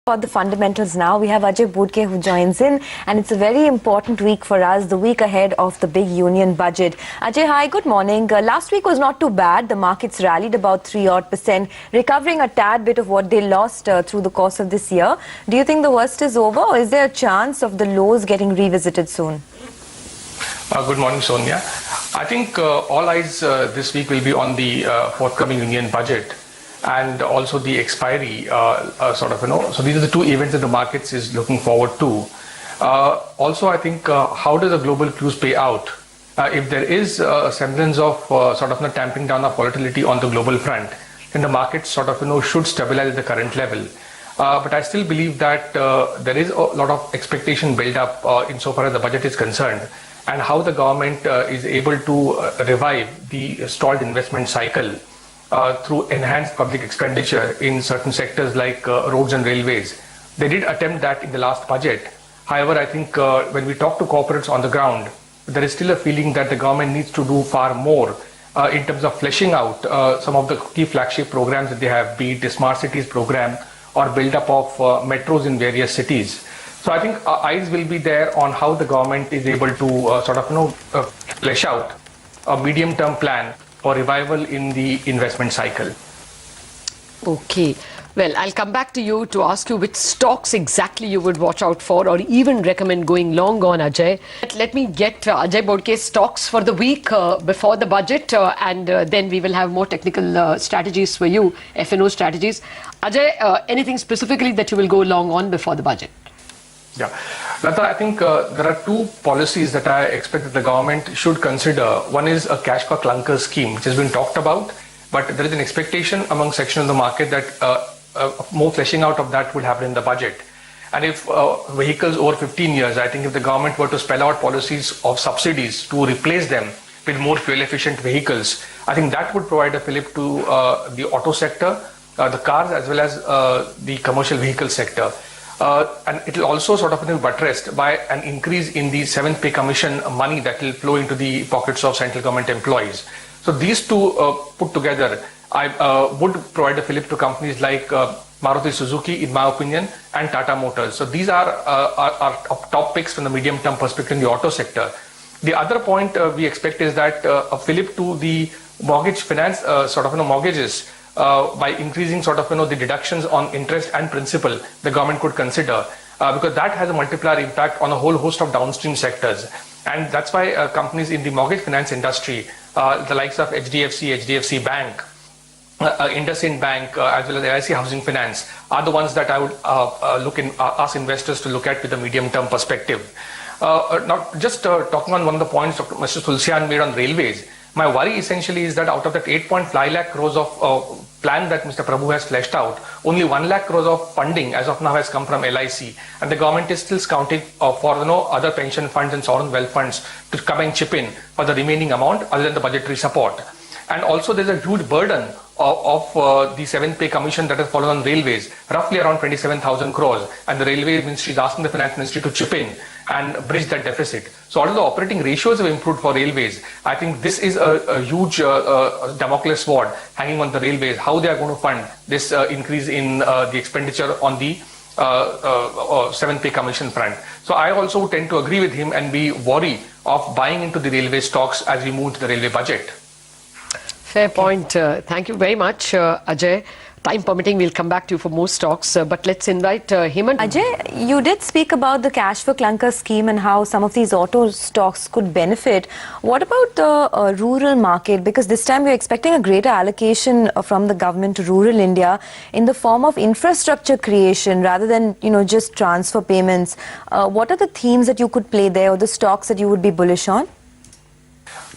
About the fundamentals now, we have Ajay Bodke who joins in, and it's a very important week for us, the week ahead of the big union budget. Ajay, hi, good morning. Last week was not too bad. The markets rallied about 3% recovering a tad bit of what they lost through the course of this year. Do you think the worst is over, or is there a chance of the lows getting revisited soon? Good morning, Sonia. I think all eyes this week will be on the forthcoming union budget and also the expiry, So these are the two events that the markets is looking forward to. Also, I think how does the global cues pay out? If there is a semblance of tamping down of volatility on the global front, then the markets should stabilize at the current level. But I still believe that there is a lot of expectation built up insofar as the budget is concerned, and how the government is able to revive the stalled investment cycle through enhanced public expenditure in certain sectors like roads and railways. They did attempt that in the last budget. However, I think when we talk to corporates on the ground, there is still a feeling that the government needs to do far more in terms of fleshing out some of the key flagship programs that they have, be it the Smart Cities program or build-up of metros in various cities. So I think eyes will be there on how the government is able to flesh out a medium-term plan for revival in the investment cycle. Okay. Well, I'll come back to you to ask you which stocks exactly you would watch out for or even recommend going long on, Ajay. Let me get Ajay Bodke's stocks for the week before the budget and then we will have more technical strategies for you, F&O strategies. Ajay, anything specifically that you will go long on before the budget? Yeah, Lata, I think there are two policies that I expect that the government should consider. One is a cash for clunkers scheme, which has been talked about, but there is an expectation among section of the market that more fleshing out of that will happen in the budget. And if vehicles over 15 years, I think if the government were to spell out policies of subsidies to replace them with more fuel efficient vehicles, I think that would provide a fillip to the auto sector, the cars, as well as the commercial vehicle sector. And it will also be buttressed by an increase in the 7th pay commission money that will flow into the pockets of central government employees. So these two put together, I would provide a fillip to companies like Maruti Suzuki, in my opinion, and Tata Motors. So these are top picks from the medium-term perspective in the auto sector. The other point we expect is that a fillip to the mortgage finance, mortgages, by increasing the deductions on interest and principal, the government could consider, because that has a multiplier impact on a whole host of downstream sectors. And that's why companies in the mortgage finance industry, the likes of HDFC Bank, IndusInd Bank, as well as LIC Housing Finance, are the ones that I would ask investors to look at with a medium-term perspective. Now, just talking on one of the points Dr. Mr. Tulsian made on railways, my worry essentially is that out of that 8.5 lakh crores of plan that Mr. Prabhu has fleshed out, only 1 lakh crores of funding as of now has come from LIC, and the government is still scouting for other pension funds and sovereign wealth funds to come and chip in for the remaining amount other than the budgetary support. And also there's a huge burden of the 7th pay commission that has fallen on railways, roughly around 27,000 crores, and the railway ministry is asking the finance ministry to chip in and bridge that deficit. So although the operating ratios have improved for railways, I think this is a huge Damocles sword hanging on the railways, how they are going to fund this increase in the expenditure on the 7th pay commission front. So I also tend to agree with him and be wary of buying into the railway stocks as we move to the railway budget. Fair point. Thank you very much, Ajay. Time permitting, we'll come back to you for more stocks, but let's invite Hemant. Ajay, you did speak about the cash for clunkers scheme and how some of these auto stocks could benefit. What about the rural market? Because this time we're expecting a greater allocation from the government to rural India in the form of infrastructure creation rather than, just transfer payments. What are the themes that you could play there, or the stocks that you would be bullish on?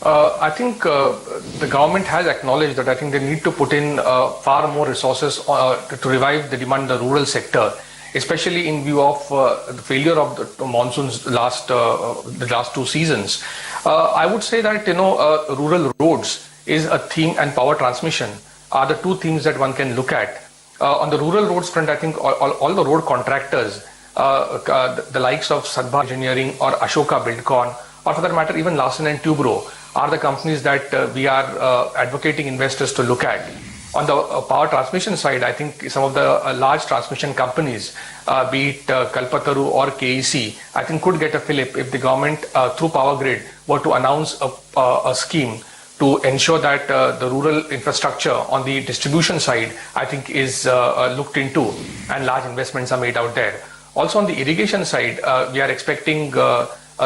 I think the government has acknowledged that I think they need to put in far more resources to revive the demand in the rural sector, especially in view of the failure of the monsoons the last two seasons. I would say that rural roads is a theme, and power transmission are the two themes that one can look at. On the rural roads front, I think all the road contractors, the likes of Sadbha Engineering or Ashoka Buildcon, or for that matter even Larsen and Toubro, are the companies that we are advocating investors to look at. On the power transmission side, I think some of the large transmission companies, be it Kalpataru or KEC, I think could get a fillip if the government through Power Grid were to announce a scheme to ensure that the rural infrastructure on the distribution side, I think, is looked into and large investments are made out there. Also on the irrigation side, we are expecting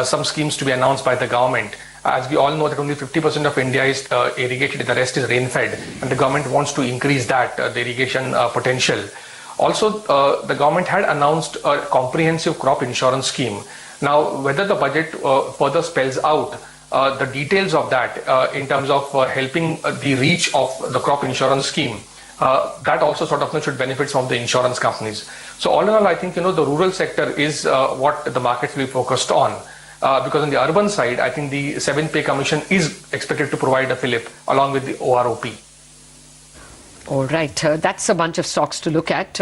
some schemes to be announced by the government. As we all know that only 50% of India is irrigated, the rest is rain-fed, and the government wants to increase that, the irrigation potential. Also, the government had announced a comprehensive crop insurance scheme. Now, whether the budget further spells out the details of that in terms of helping the reach of the crop insurance scheme, that also sort of should benefit some of the insurance companies. So all in all, I think, the rural sector is what the markets will be focused on. Because on the urban side, I think the 7th Pay Commission is expected to provide a fillip along with the OROP. All right, that's a bunch of stocks to look at.